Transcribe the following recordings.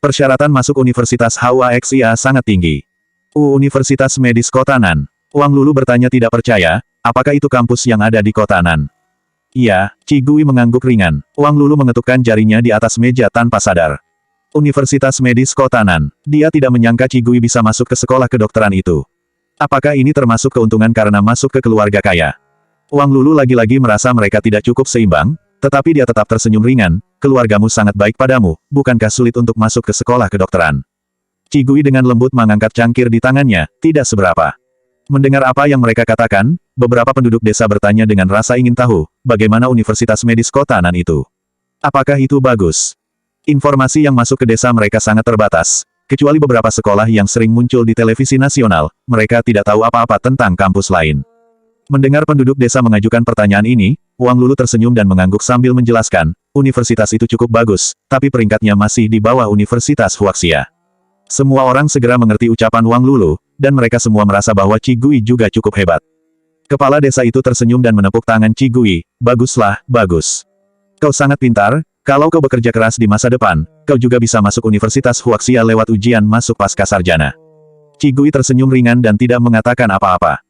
Persyaratan masuk Universitas HUAXIA sangat tinggi. Universitas Medis Kota Nan. Wang Lulu bertanya tidak percaya, apakah itu kampus yang ada di Kota Nan? Iya, Qi Gui mengangguk ringan. Wang Lulu mengetukkan jarinya di atas meja tanpa sadar. Universitas Medis Kota Nan. Dia tidak menyangka Qi Gui bisa masuk ke sekolah kedokteran itu. Apakah ini termasuk keuntungan karena masuk ke keluarga kaya? Wang Lulu lagi-lagi merasa mereka tidak cukup seimbang, tetapi dia tetap tersenyum ringan. Keluargamu sangat baik padamu, bukankah sulit untuk masuk ke sekolah kedokteran? Qi Gui dengan lembut mengangkat cangkir di tangannya, tidak seberapa. Mendengar apa yang mereka katakan, beberapa penduduk desa bertanya dengan rasa ingin tahu, bagaimana Universitas Medis Kota Nan itu? Apakah itu bagus? Informasi yang masuk ke desa mereka sangat terbatas. Kecuali beberapa sekolah yang sering muncul di televisi nasional, mereka tidak tahu apa-apa tentang kampus lain. Mendengar penduduk desa mengajukan pertanyaan ini, Wang Lulu tersenyum dan mengangguk sambil menjelaskan, universitas itu cukup bagus, tapi peringkatnya masih di bawah Universitas Huaxia. Semua orang segera mengerti ucapan Wang Lulu, dan mereka semua merasa bahwa Qi Gui juga cukup hebat. Kepala desa itu tersenyum dan menepuk tangan Qi Gui, baguslah, bagus. Kau sangat pintar, kalau kau bekerja keras di masa depan, kau juga bisa masuk Universitas Huaxia lewat ujian masuk pasca sarjana. Qi Gui tersenyum ringan dan tidak mengatakan apa-apa.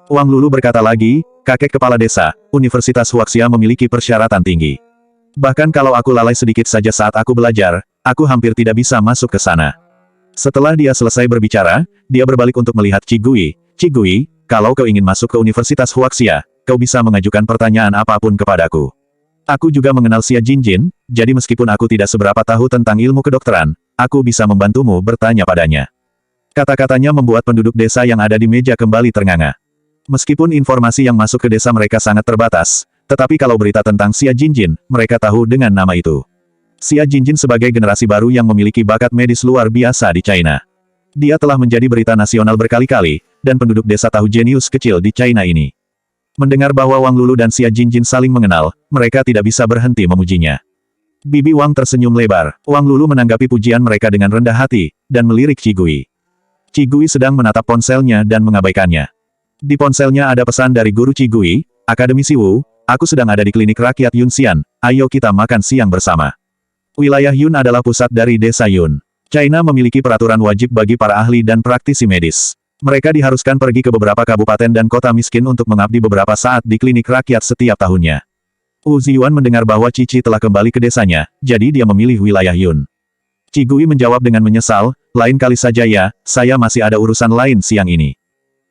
Wang Lulu berkata lagi, kakek kepala desa, Universitas Huaxia memiliki persyaratan tinggi. Bahkan kalau aku lalai sedikit saja saat aku belajar, aku hampir tidak bisa masuk ke sana. Setelah dia selesai berbicara, dia berbalik untuk melihat Qi Gui. Qi Gui, kalau kau ingin masuk ke Universitas Huaxia, kau bisa mengajukan pertanyaan apapun kepadaku. Aku juga mengenal Xia Jinjin, jadi meskipun aku tidak seberapa tahu tentang ilmu kedokteran, aku bisa membantumu bertanya padanya. Kata-katanya membuat penduduk desa yang ada di meja kembali ternganga. Meskipun informasi yang masuk ke desa mereka sangat terbatas, tetapi kalau berita tentang Xia Jinjin, mereka tahu dengan nama itu. Xia Jinjin sebagai generasi baru yang memiliki bakat medis luar biasa di China. Dia telah menjadi berita nasional berkali-kali, dan penduduk desa tahu jenius kecil di China ini. Mendengar bahwa Wang Lulu dan Xia Jinjin saling mengenal, mereka tidak bisa berhenti memujinya. Bibi Wang tersenyum lebar. Wang Lulu menanggapi pujian mereka dengan rendah hati, dan melirik Qi Gui. Qi Gui sedang menatap ponselnya dan mengabaikannya. Di ponselnya ada pesan dari guru Qi Gui, Akademisi Wu, aku sedang ada di klinik rakyat Yunxian, ayo kita makan siang bersama. Wilayah Yun adalah pusat dari desa Yun. China memiliki peraturan wajib bagi para ahli dan praktisi medis. Mereka diharuskan pergi ke beberapa kabupaten dan kota miskin untuk mengabdi beberapa saat di klinik rakyat setiap tahunnya. Wu Ziyuan mendengar bahwa Cici telah kembali ke desanya, jadi dia memilih wilayah Yun. Qi Gui menjawab dengan menyesal, lain kali saja ya, saya masih ada urusan lain siang ini.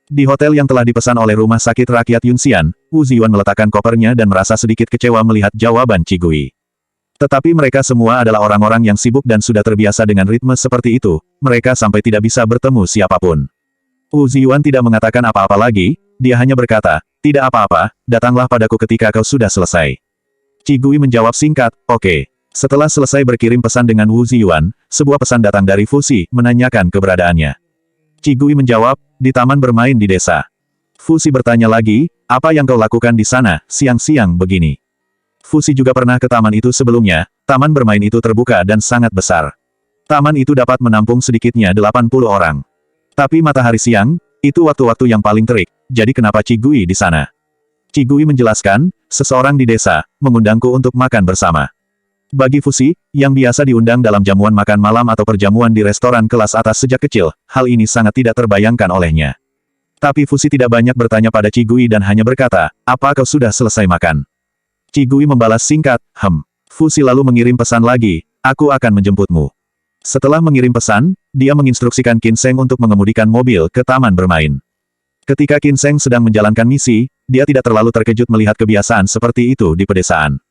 Di hotel yang telah dipesan oleh Rumah Sakit Rakyat Yunxian, Wu Ziyuan meletakkan kopernya dan merasa sedikit kecewa melihat jawaban Qi Gui. Tetapi mereka semua adalah orang-orang yang sibuk dan sudah terbiasa dengan ritme seperti itu, mereka sampai tidak bisa bertemu siapapun. Wu Ziyuan tidak mengatakan apa-apa lagi, dia hanya berkata, tidak apa-apa, datanglah padaku ketika kau sudah selesai. Qi Gui menjawab singkat, oke. Setelah selesai berkirim pesan dengan Wu Ziyuan, sebuah pesan datang dari Fuxi, menanyakan keberadaannya. Qi Gui menjawab, di taman bermain di desa. Fuxi bertanya lagi, apa yang kau lakukan di sana, siang-siang begini? Fuxi juga pernah ke taman itu sebelumnya, taman bermain itu terbuka dan sangat besar. Taman itu dapat menampung sedikitnya 80 orang. Tapi matahari siang, itu waktu-waktu yang paling terik, jadi kenapa Qi Gui di sana? Qi Gui menjelaskan, seseorang di desa, mengundangku untuk makan bersama. Bagi Fuxi, yang biasa diundang dalam jamuan makan malam atau perjamuan di restoran kelas atas sejak kecil, hal ini sangat tidak terbayangkan olehnya. Tapi Fuxi tidak banyak bertanya pada Qi Gui dan hanya berkata, apa kau sudah selesai makan? Qi Gui membalas singkat, Fuxi lalu mengirim pesan lagi, aku akan menjemputmu. Setelah mengirim pesan, dia menginstruksikan Qin Sheng untuk mengemudikan mobil ke taman bermain. Ketika Qin Sheng sedang menjalankan misi, dia tidak terlalu terkejut melihat kebiasaan seperti itu di pedesaan.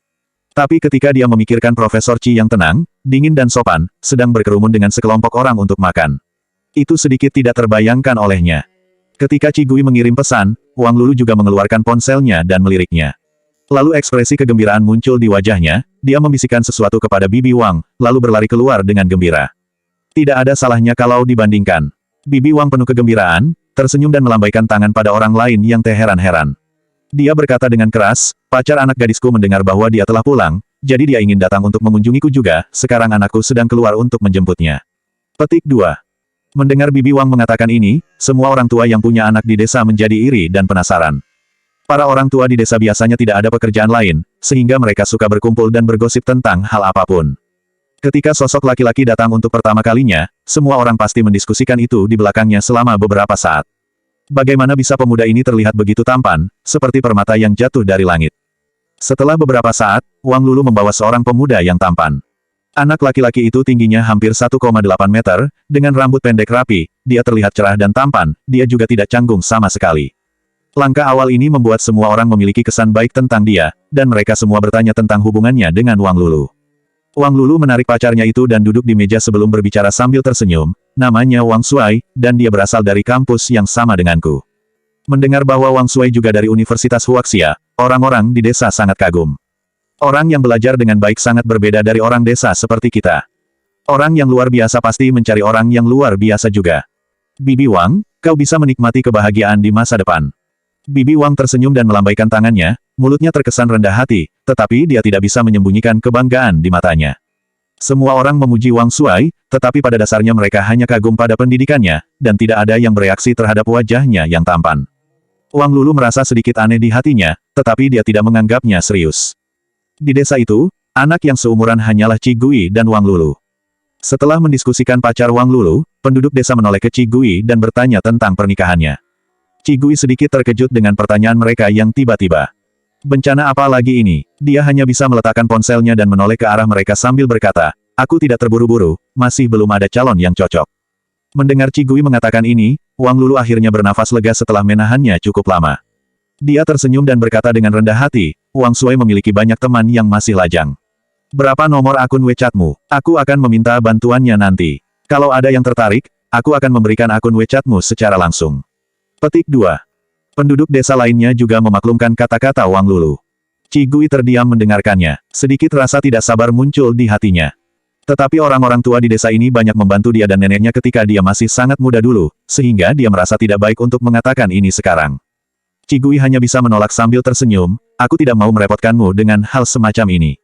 Tapi ketika dia memikirkan Profesor Qi yang tenang, dingin dan sopan, sedang berkerumun dengan sekelompok orang untuk makan. Itu sedikit tidak terbayangkan olehnya. Ketika Qi Gui mengirim pesan, Wang Lulu juga mengeluarkan ponselnya dan meliriknya. Lalu ekspresi kegembiraan muncul di wajahnya, dia membisikkan sesuatu kepada Bibi Wang, lalu berlari keluar dengan gembira. Tidak ada salahnya kalau dibandingkan. Bibi Wang penuh kegembiraan, tersenyum dan melambaikan tangan pada orang lain yang terheran-heran. Dia berkata dengan keras, pacar anak gadisku mendengar bahwa dia telah pulang, jadi dia ingin datang untuk mengunjungiku juga, sekarang anakku sedang keluar untuk menjemputnya. Petik 2. Mendengar Bibi Wang mengatakan ini, semua orang tua yang punya anak di desa menjadi iri dan penasaran. Para orang tua di desa biasanya tidak ada pekerjaan lain, sehingga mereka suka berkumpul dan bergosip tentang hal apapun. Ketika sosok laki-laki datang untuk pertama kalinya, semua orang pasti mendiskusikan itu di belakangnya selama beberapa saat. Bagaimana bisa pemuda ini terlihat begitu tampan, seperti permata yang jatuh dari langit? Setelah beberapa saat, Wang Lulu membawa seorang pemuda yang tampan. Anak laki-laki itu tingginya hampir 1,8 meter, dengan rambut pendek rapi, dia terlihat cerah dan tampan, dia juga tidak canggung sama sekali. Langkah awal ini membuat semua orang memiliki kesan baik tentang dia, dan mereka semua bertanya tentang hubungannya dengan Wang Lulu. Wang Lulu menarik pacarnya itu dan duduk di meja sebelum berbicara sambil tersenyum, namanya Wang Shuai, dan dia berasal dari kampus yang sama denganku. Mendengar bahwa Wang Shuai juga dari Universitas Huaxia, orang-orang di desa sangat kagum. Orang yang belajar dengan baik sangat berbeda dari orang desa seperti kita. Orang yang luar biasa pasti mencari orang yang luar biasa juga. Bibi Wang, kau bisa menikmati kebahagiaan di masa depan. Bibi Wang tersenyum dan melambaikan tangannya, mulutnya terkesan rendah hati, tetapi dia tidak bisa menyembunyikan kebanggaan di matanya. Semua orang memuji Wang Shuai, tetapi pada dasarnya mereka hanya kagum pada pendidikannya, dan tidak ada yang bereaksi terhadap wajahnya yang tampan. Wang Lulu merasa sedikit aneh di hatinya, tetapi dia tidak menganggapnya serius. Di desa itu, anak yang seumuran hanyalah Qi Gui dan Wang Lulu. Setelah mendiskusikan pacar Wang Lulu, penduduk desa menoleh ke Qi Gui dan bertanya tentang pernikahannya. Qi Gui sedikit terkejut dengan pertanyaan mereka yang tiba-tiba. Bencana apa lagi ini? Dia hanya bisa meletakkan ponselnya dan menoleh ke arah mereka sambil berkata, aku tidak terburu-buru, masih belum ada calon yang cocok. Mendengar Qi Gui mengatakan ini, Wang Lulu akhirnya bernafas lega setelah menahannya cukup lama. Dia tersenyum dan berkata dengan rendah hati, Wang Shuai memiliki banyak teman yang masih lajang. Berapa nomor akun WeChat-mu? Aku akan meminta bantuannya nanti. Kalau ada yang tertarik, aku akan memberikan akun WeChat-mu secara langsung. Petik 2. Penduduk desa lainnya juga memaklumkan kata-kata Wang Lulu. Qi Gui terdiam mendengarkannya, sedikit rasa tidak sabar muncul di hatinya. Tetapi orang-orang tua di desa ini banyak membantu dia dan neneknya ketika dia masih sangat muda dulu, sehingga dia merasa tidak baik untuk mengatakan ini sekarang. Qi Gui hanya bisa menolak sambil tersenyum, aku tidak mau merepotkanmu dengan hal semacam ini.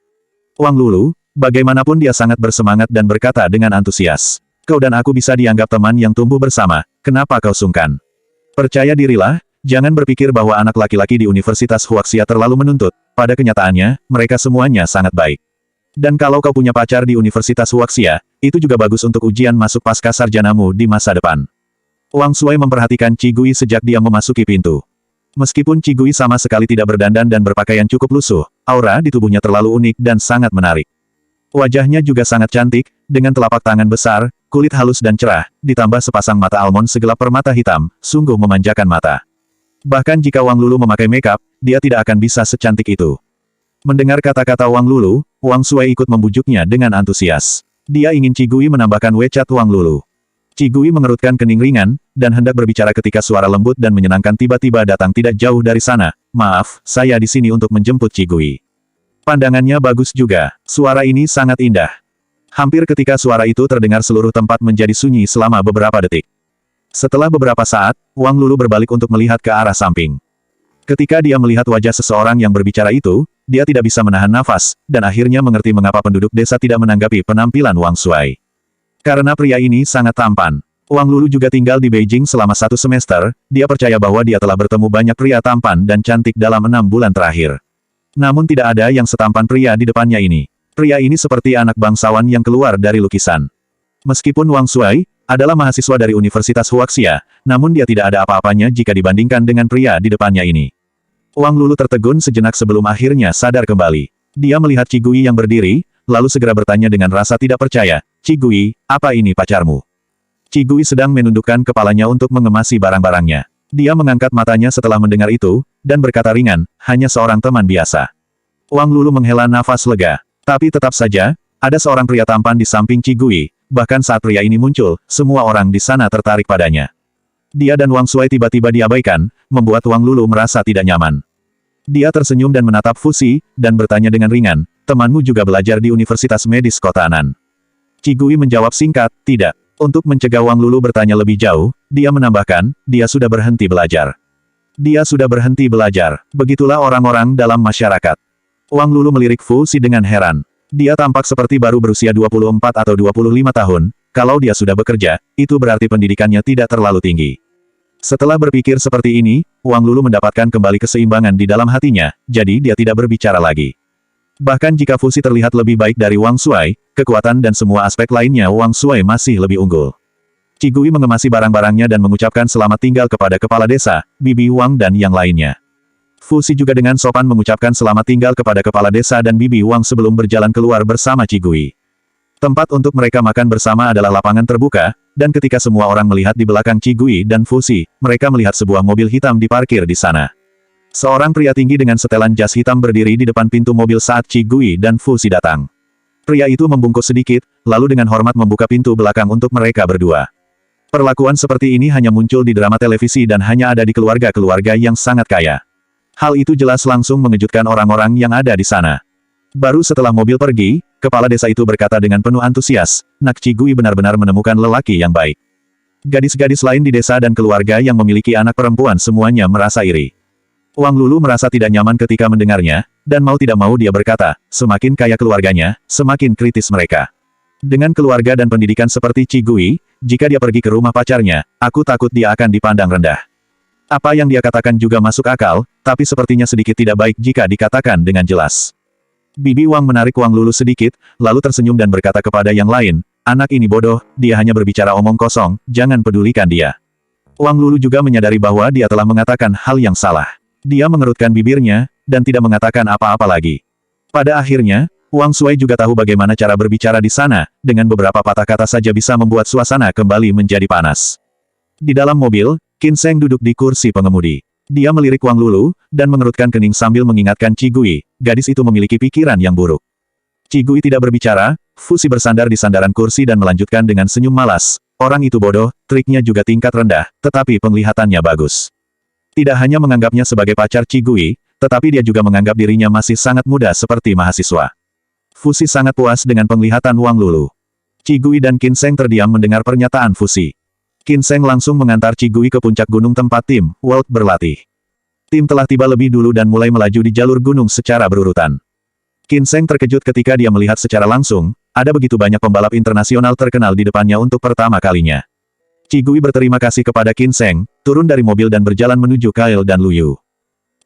Wang Lulu, bagaimanapun dia sangat bersemangat dan berkata dengan antusias. Kau dan aku bisa dianggap teman yang tumbuh bersama, kenapa kau sungkan? Percaya dirilah, jangan berpikir bahwa anak laki-laki di Universitas Huaxia terlalu menuntut, pada kenyataannya, mereka semuanya sangat baik. Dan kalau kau punya pacar di Universitas Huaxia, itu juga bagus untuk ujian masuk pasca sarjanamu di masa depan. Wang Shuai memperhatikan Qi Gui sejak dia memasuki pintu. Meskipun Qi Gui sama sekali tidak berdandan dan berpakaian cukup lusuh, aura di tubuhnya terlalu unik dan sangat menarik. Wajahnya juga sangat cantik, dengan telapak tangan besar, kulit halus dan cerah, ditambah sepasang mata almond segelap permata hitam, sungguh memanjakan mata. Bahkan jika Wang Lulu memakai makeup, dia tidak akan bisa secantik itu. Mendengar kata-kata Wang Lulu, Wang Shuai ikut membujuknya dengan antusias. Dia ingin Qi Gui menambahkan WeChat Wang Lulu. Qi Gui mengerutkan kening ringan, dan hendak berbicara ketika suara lembut dan menyenangkan tiba-tiba datang tidak jauh dari sana. Maaf, saya di sini untuk menjemput Qi Gui. Pandangannya bagus juga, suara ini sangat indah. Hampir ketika suara itu terdengar seluruh tempat menjadi sunyi selama beberapa detik. Setelah beberapa saat, Wang Lulu berbalik untuk melihat ke arah samping. Ketika dia melihat wajah seseorang yang berbicara itu, dia tidak bisa menahan nafas, dan akhirnya mengerti mengapa penduduk desa tidak menanggapi penampilan Wang Shuai. Karena pria ini sangat tampan. Wang Lulu juga tinggal di Beijing selama 1 semester, dia percaya bahwa dia telah bertemu banyak pria tampan dan cantik dalam 6 bulan terakhir. Namun tidak ada yang setampan pria di depannya ini. Pria ini seperti anak bangsawan yang keluar dari lukisan. Meskipun Wang Shuai adalah mahasiswa dari Universitas Huaxia, namun dia tidak ada apa-apanya jika dibandingkan dengan pria di depannya ini. Wang Lulu tertegun sejenak sebelum akhirnya sadar kembali. Dia melihat Qi Gui yang berdiri, lalu segera bertanya dengan rasa tidak percaya, Qi Gui, apa ini pacarmu? Qi Gui sedang menundukkan kepalanya untuk mengemasi barang-barangnya. Dia mengangkat matanya setelah mendengar itu, dan berkata ringan, hanya seorang teman biasa. Wang Lulu menghela nafas lega. Tapi tetap saja, ada seorang pria tampan di samping Qi Gui, bahkan saat pria ini muncul, semua orang di sana tertarik padanya. Dia dan Wang Shuai tiba-tiba diabaikan, membuat Wang Lulu merasa tidak nyaman. Dia tersenyum dan menatap Fusi, dan bertanya dengan ringan, temanmu juga belajar di Universitas Medis Kota Nan. Qi Gui menjawab singkat, tidak. Untuk mencegah Wang Lulu bertanya lebih jauh, dia menambahkan, dia sudah berhenti belajar. Dia sudah berhenti belajar. Begitulah orang-orang dalam masyarakat. Wang Lulu melirik Fusi dengan heran. Dia tampak seperti baru berusia 24 atau 25 tahun, kalau dia sudah bekerja, itu berarti pendidikannya tidak terlalu tinggi. Setelah berpikir seperti ini, Wang Lulu mendapatkan kembali keseimbangan di dalam hatinya, jadi dia tidak berbicara lagi. Bahkan jika Fusi terlihat lebih baik dari Wang Shuai, kekuatan dan semua aspek lainnya Wang Shuai masih lebih unggul. Qigui mengemasi barang-barangnya dan mengucapkan selamat tinggal kepada kepala desa, Bibi Wang dan yang lainnya. Fusi juga dengan sopan mengucapkan selamat tinggal kepada kepala desa dan Bibi Wang sebelum berjalan keluar bersama Qigui. Tempat untuk mereka makan bersama adalah lapangan terbuka, dan ketika semua orang melihat di belakang Qigui dan Fusi, mereka melihat sebuah mobil hitam diparkir di sana. Seorang pria tinggi dengan setelan jas hitam berdiri di depan pintu mobil saat Qigui dan Fusi datang. Pria itu membungkuk sedikit, lalu dengan hormat membuka pintu belakang untuk mereka berdua. Perlakuan seperti ini hanya muncul di drama televisi dan hanya ada di keluarga-keluarga yang sangat kaya. Hal itu jelas langsung mengejutkan orang-orang yang ada di sana. Baru setelah mobil pergi, kepala desa itu berkata dengan penuh antusias, "Nak Qigui benar-benar menemukan lelaki yang baik." Gadis-gadis lain di desa dan keluarga yang memiliki anak perempuan semuanya merasa iri. Wang Lulu merasa tidak nyaman ketika mendengarnya, dan mau tidak mau dia berkata, semakin kaya keluarganya, semakin kritis mereka. Dengan keluarga dan pendidikan seperti Qigui, jika dia pergi ke rumah pacarnya, aku takut dia akan dipandang rendah. Apa yang dia katakan juga masuk akal, tapi sepertinya sedikit tidak baik jika dikatakan dengan jelas. Bibi Wang menarik Wang Lulu sedikit, lalu tersenyum dan berkata kepada yang lain, anak ini bodoh, dia hanya berbicara omong kosong, jangan pedulikan dia. Wang Lulu juga menyadari bahwa dia telah mengatakan hal yang salah. Dia mengerutkan bibirnya, dan tidak mengatakan apa-apa lagi. Pada akhirnya, Wang Shuai juga tahu bagaimana cara berbicara di sana, dengan beberapa patah kata saja bisa membuat suasana kembali menjadi panas. Di dalam mobil, Qin Sheng duduk di kursi pengemudi. Dia melirik Wang Lulu, dan mengerutkan kening sambil mengingatkan Qigui, gadis itu memiliki pikiran yang buruk. Qigui tidak berbicara, Fusi bersandar di sandaran kursi dan melanjutkan dengan senyum malas, orang itu bodoh, triknya juga tingkat rendah, tetapi penglihatannya bagus. Tidak hanya menganggapnya sebagai pacar Qigui, tetapi dia juga menganggap dirinya masih sangat muda seperti mahasiswa. Fusi sangat puas dengan penglihatan Wang Lulu. Qigui dan Qin Sheng terdiam mendengar pernyataan Fusi. Qin Sheng langsung mengantar Qigui ke puncak gunung tempat tim World berlatih. Tim telah tiba lebih dulu dan mulai melaju di jalur gunung secara berurutan. Qin Sheng terkejut ketika dia melihat secara langsung, ada begitu banyak pembalap internasional terkenal di depannya untuk pertama kalinya. Qigui berterima kasih kepada Qin Sheng, turun dari mobil dan berjalan menuju Kyle dan Lu Yu.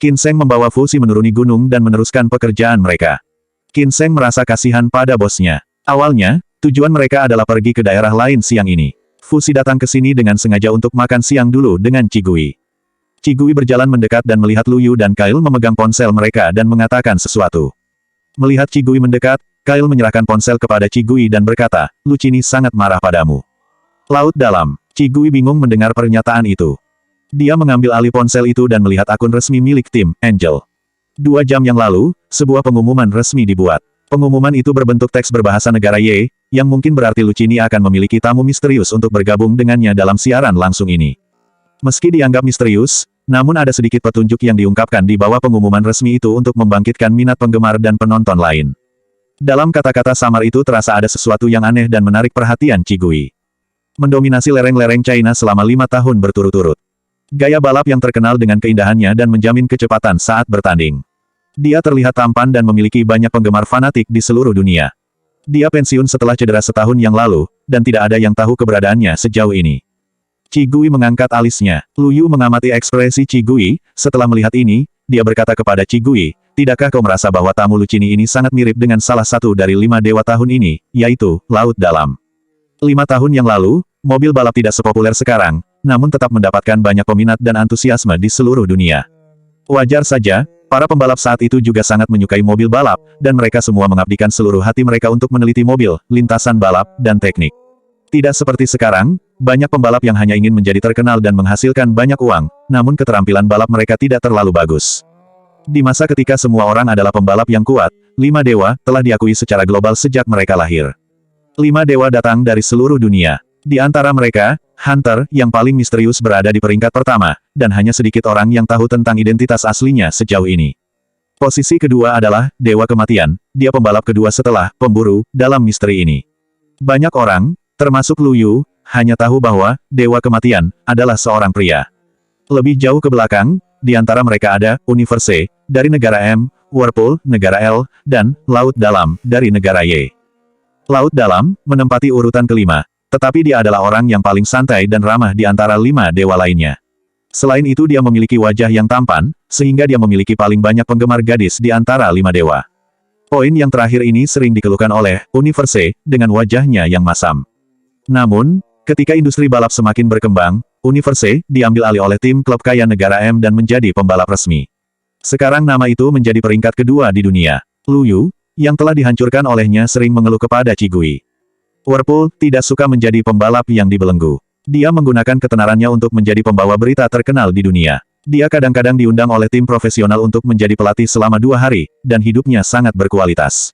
Qin Sheng membawa Fusi menuruni gunung dan meneruskan pekerjaan mereka. Qin Sheng merasa kasihan pada bosnya. Awalnya, tujuan mereka adalah pergi ke daerah lain siang ini. Fusi datang ke sini dengan sengaja untuk makan siang dulu dengan Qigui. Qigui berjalan mendekat dan melihat Lu Yu dan Kyle memegang ponsel mereka dan mengatakan sesuatu. Melihat Qigui mendekat, Kyle menyerahkan ponsel kepada Qigui dan berkata, Lu Cini sangat marah padamu. Laut dalam. Qigui bingung mendengar pernyataan itu. Dia mengambil alih ponsel itu dan melihat akun resmi milik tim Angel. 2 jam yang lalu, sebuah pengumuman resmi dibuat. Pengumuman itu berbentuk teks berbahasa negara Y, yang mungkin berarti Lu Cini akan memiliki tamu misterius untuk bergabung dengannya dalam siaran langsung ini. Meski dianggap misterius, namun ada sedikit petunjuk yang diungkapkan di bawah pengumuman resmi itu untuk membangkitkan minat penggemar dan penonton lain. Dalam kata-kata samar itu terasa ada sesuatu yang aneh dan menarik perhatian Qigui. Mendominasi lereng-lereng China selama 5 tahun berturut-turut. Gaya balap yang terkenal dengan keindahannya dan menjamin kecepatan saat bertanding. Dia terlihat tampan dan memiliki banyak penggemar fanatik di seluruh dunia. Dia pensiun setelah cedera setahun yang lalu, dan tidak ada yang tahu keberadaannya sejauh ini. Qigui mengangkat alisnya. Lu Yu mengamati ekspresi Qigui, setelah melihat ini, dia berkata kepada Qigui, tidakkah kau merasa bahwa tamu Lu Cini ini sangat mirip dengan salah satu dari 5 dewa tahun ini, yaitu, Laut Dalam. 5 tahun yang lalu, mobil balap tidak sepopuler sekarang, namun tetap mendapatkan banyak peminat dan antusiasme di seluruh dunia. Wajar saja, para pembalap saat itu juga sangat menyukai mobil balap, dan mereka semua mengabdikan seluruh hati mereka untuk meneliti mobil, lintasan balap, dan teknik. Tidak seperti sekarang, banyak pembalap yang hanya ingin menjadi terkenal dan menghasilkan banyak uang, namun keterampilan balap mereka tidak terlalu bagus. Di masa ketika semua orang adalah pembalap yang kuat, 5 dewa telah diakui secara global sejak mereka lahir. 5 dewa datang dari seluruh dunia. Di antara mereka, Hunter, yang paling misterius berada di peringkat pertama, dan hanya sedikit orang yang tahu tentang identitas aslinya sejauh ini. Posisi kedua adalah Dewa Kematian, dia pembalap kedua setelah Pemburu, dalam misteri ini. Banyak orang, termasuk Lu Yu, hanya tahu bahwa Dewa Kematian adalah seorang pria. Lebih jauh ke belakang, di antara mereka ada Universe, dari negara M, Whirlpool, negara L, dan Laut Dalam, dari negara Y. Laut Dalam menempati urutan kelima, tetapi dia adalah orang yang paling santai dan ramah di antara 5 dewa lainnya. Selain itu dia memiliki wajah yang tampan, sehingga dia memiliki paling banyak penggemar gadis di antara 5 dewa. Poin yang terakhir ini sering dikeluhkan oleh Universe dengan wajahnya yang masam. Namun, ketika industri balap semakin berkembang, Universe diambil alih oleh tim klub kaya negara M dan menjadi pembalap resmi. Sekarang nama itu menjadi peringkat kedua di dunia. Lu Yu, yang telah dihancurkan olehnya sering mengeluh kepada Qigui. Whirlpool tidak suka menjadi pembalap yang dibelenggu. Dia menggunakan ketenarannya untuk menjadi pembawa berita terkenal di dunia. Dia kadang-kadang diundang oleh tim profesional untuk menjadi pelatih selama 2 hari, dan hidupnya sangat berkualitas.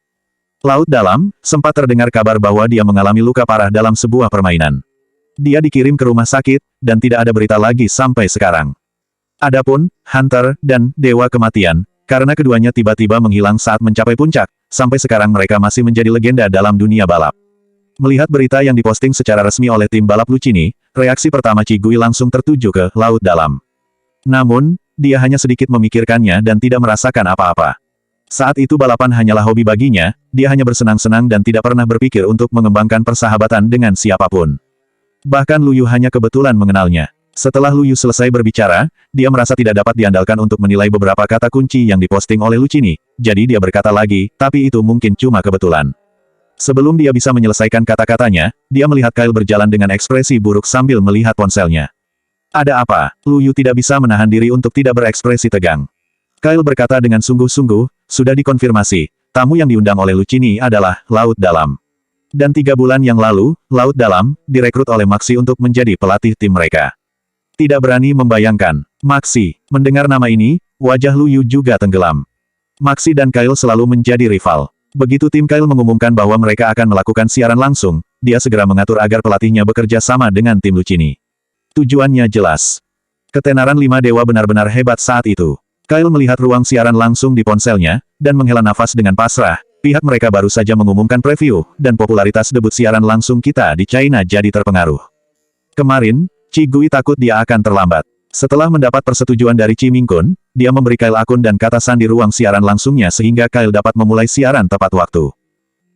Laut dalam, sempat terdengar kabar bahwa dia mengalami luka parah dalam sebuah permainan. Dia dikirim ke rumah sakit, dan tidak ada berita lagi sampai sekarang. Adapun Hunter dan Dewa Kematian, karena keduanya tiba-tiba menghilang saat mencapai puncak, sampai sekarang mereka masih menjadi legenda dalam dunia balap. Melihat berita yang diposting secara resmi oleh tim balap Lucchini, reaksi pertama Qigui langsung tertuju ke laut dalam. Namun, dia hanya sedikit memikirkannya dan tidak merasakan apa-apa. Saat itu balapan hanyalah hobi baginya, dia hanya bersenang-senang dan tidak pernah berpikir untuk mengembangkan persahabatan dengan siapapun. Bahkan Lu Yu hanya kebetulan mengenalnya. Setelah Lu Yu selesai berbicara, dia merasa tidak dapat diandalkan untuk menilai beberapa kata kunci yang diposting oleh Lucchini, jadi dia berkata lagi, tapi itu mungkin cuma kebetulan. Sebelum dia bisa menyelesaikan kata-katanya, dia melihat Kyle berjalan dengan ekspresi buruk sambil melihat ponselnya. Ada apa? Lu Yu tidak bisa menahan diri untuk tidak berekspresi tegang. Kyle berkata dengan sungguh-sungguh, sudah dikonfirmasi, tamu yang diundang oleh Lucchini adalah Laut Dalam. Dan 3 bulan yang lalu, Laut Dalam, direkrut oleh Maxi untuk menjadi pelatih tim mereka. Tidak berani membayangkan. Maxi, mendengar nama ini, wajah Lu Yu juga tenggelam. Maxi dan Kyle selalu menjadi rival. Begitu tim Kyle mengumumkan bahwa mereka akan melakukan siaran langsung, dia segera mengatur agar pelatihnya bekerja sama dengan tim Lucchini. Tujuannya jelas. Ketenaran 5 dewa benar-benar hebat saat itu. Kyle melihat ruang siaran langsung di ponselnya, dan menghela nafas dengan pasrah. Pihak mereka baru saja mengumumkan preview, dan popularitas debut siaran langsung kita di China jadi terpengaruh. Kemarin, Qigui takut dia akan terlambat. Setelah mendapat persetujuan dari Chi Ming-kun, dia memberi Kyle akun dan kata sandi ruang siaran langsungnya sehingga Kyle dapat memulai siaran tepat waktu.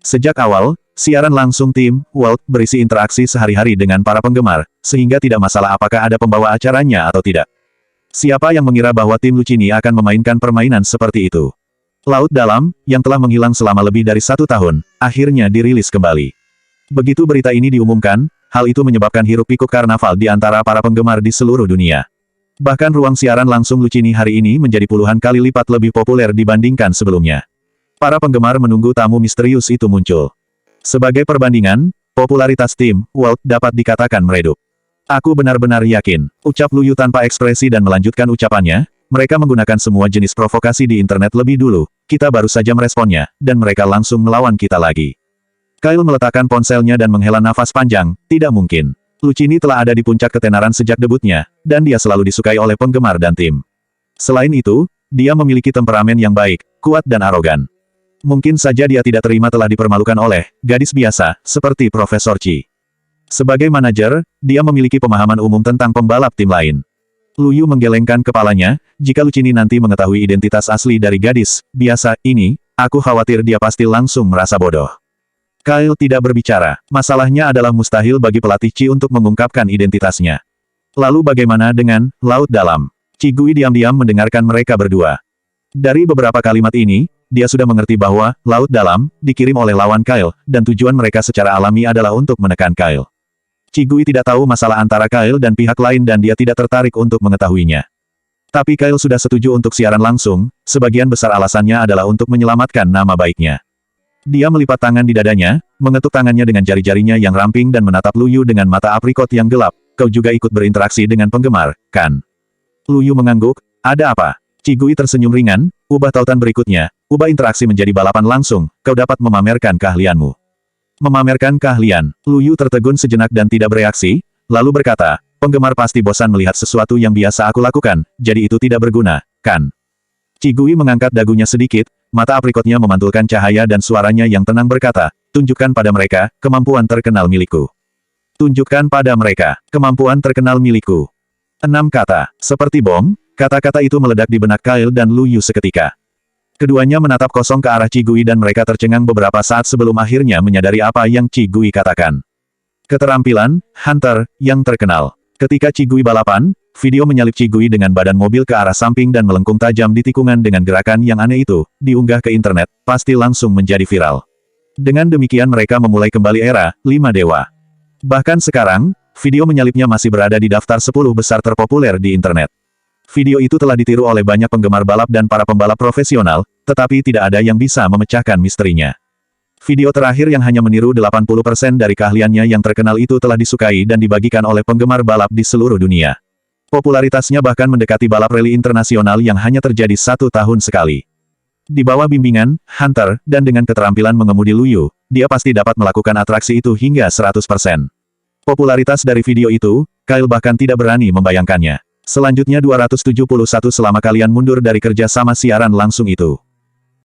Sejak awal, siaran langsung tim World berisi interaksi sehari-hari dengan para penggemar, sehingga tidak masalah apakah ada pembawa acaranya atau tidak. Siapa yang mengira bahwa tim Lucchini akan memainkan permainan seperti itu? Laut Dalam, yang telah menghilang selama lebih dari 1 tahun, akhirnya dirilis kembali. Begitu berita ini diumumkan, hal itu menyebabkan hiruk-pikuk karnaval di antara para penggemar di seluruh dunia. Bahkan ruang siaran langsung Lucchini hari ini menjadi puluhan kali lipat lebih populer dibandingkan sebelumnya. Para penggemar menunggu tamu misterius itu muncul. Sebagai perbandingan, popularitas tim World dapat dikatakan meredup. Aku benar-benar yakin, ucap Lu Yu tanpa ekspresi dan melanjutkan ucapannya, mereka menggunakan semua jenis provokasi di internet lebih dulu, kita baru saja meresponnya, dan mereka langsung melawan kita lagi. Kyle meletakkan ponselnya dan menghela nafas panjang, tidak mungkin. Lucchini telah ada di puncak ketenaran sejak debutnya, dan dia selalu disukai oleh penggemar dan tim. Selain itu, dia memiliki temperamen yang baik, kuat dan arogan. Mungkin saja dia tidak terima telah dipermalukan oleh gadis biasa, seperti Profesor Chi. Sebagai manajer, dia memiliki pemahaman umum tentang pembalap tim lain. Lu Yu menggelengkan kepalanya, jika Lucchini nanti mengetahui identitas asli dari gadis biasa ini, aku khawatir dia pasti langsung merasa bodoh. Kyle tidak berbicara. Masalahnya adalah mustahil bagi pelatih Chi untuk mengungkapkan identitasnya. Lalu bagaimana dengan Laut Dalam? Qigui diam-diam mendengarkan mereka berdua. Dari beberapa kalimat ini, dia sudah mengerti bahwa Laut Dalam dikirim oleh lawan Kyle, dan tujuan mereka secara alami adalah untuk menekan Kyle. Qigui tidak tahu masalah antara Kyle dan pihak lain dan dia tidak tertarik untuk mengetahuinya. Tapi Kyle sudah setuju untuk siaran langsung, sebagian besar alasannya adalah untuk menyelamatkan nama baiknya. Dia melipat tangan di dadanya, mengetuk tangannya dengan jari-jarinya yang ramping dan menatap Lu Yu dengan mata aprikot yang gelap. Kau juga ikut berinteraksi dengan penggemar, kan? Lu Yu mengangguk, ada apa? Qigui tersenyum ringan, ubah tautan berikutnya, ubah interaksi menjadi balapan langsung, kau dapat memamerkan keahlianmu. Memamerkan keahlian, Lu Yu tertegun sejenak dan tidak bereaksi, lalu berkata, penggemar pasti bosan melihat sesuatu yang biasa aku lakukan, jadi itu tidak berguna, kan? Qigui mengangkat dagunya sedikit, mata aprikotnya memantulkan cahaya dan suaranya yang tenang berkata, tunjukkan pada mereka, kemampuan terkenal milikku. Tunjukkan pada mereka, kemampuan terkenal milikku. 6 kata, seperti bom, kata-kata itu meledak di benak Kyle dan Lu Yu seketika. Keduanya menatap kosong ke arah Qigui dan mereka tercengang beberapa saat sebelum akhirnya menyadari apa yang Qigui katakan. Keterampilan, Hunter, yang terkenal. Ketika Qigui balapan, video menyalip Cigui dengan badan mobil ke arah samping dan melengkung tajam di tikungan dengan gerakan yang aneh itu, diunggah ke internet, pasti langsung menjadi viral. Dengan demikian mereka memulai kembali era 5 Dewa. Bahkan sekarang, video menyalipnya masih berada di daftar 10 besar terpopuler di internet. Video itu telah ditiru oleh banyak penggemar balap dan para pembalap profesional, tetapi tidak ada yang bisa memecahkan misterinya. Video terakhir yang hanya meniru 80% dari keahliannya yang terkenal itu telah disukai dan dibagikan oleh penggemar balap di seluruh dunia. Popularitasnya bahkan mendekati balap rally internasional yang hanya terjadi 1 tahun sekali. Di bawah bimbingan Hunter, dan dengan keterampilan mengemudi Luyu, dia pasti dapat melakukan atraksi itu hingga 100%. Popularitas dari video itu, Kyle bahkan tidak berani membayangkannya. Selanjutnya 271 selama kalian mundur dari kerja sama siaran langsung itu.